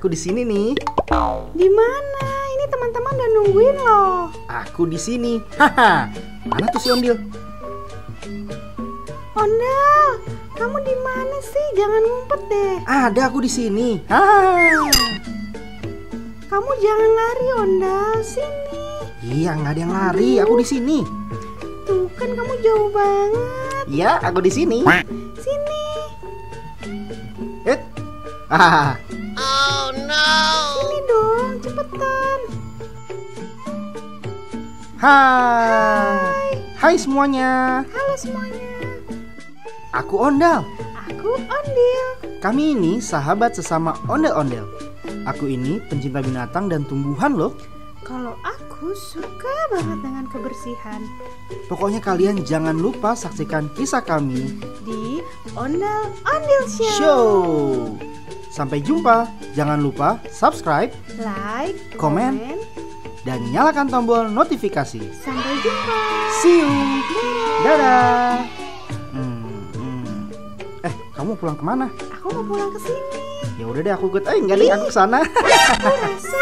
aku di sini nih. Di mana? Ini teman-teman udah nungguin loh. Aku di sini. Haha. Mana tuh si Ondil? Ondel, kamu di mana sih? Jangan ngumpet deh. Ada aku di sini. Haha. Kamu jangan lari, Ondel. Sini. Iya, nggak ada yang lari. Aku di sini. Tuh kan kamu jauh banget. Iya, aku di sini. Sini. Ah. Oh no! Sini dong, cepetan. Hai. Hai semuanya. Halo semuanya. Aku Ondal. Aku Ondil. Kami ini sahabat sesama ondel-ondel. Aku ini pencinta binatang dan tumbuhan loh. Kalau aku suka banget dengan kebersihan. Pokoknya kalian jangan lupa saksikan kisah kami Di Ondel Ondil Show. Show. Sampai jumpa. Jangan lupa subscribe Like, Komen. komen. dan nyalakan tombol notifikasi. Sampai jumpa. See you. Dadah. Kamu pulang kemana? Aku mau pulang ke sini. Ya udah deh, aku ikut. Enggak deh, aku kesana. Aku rasa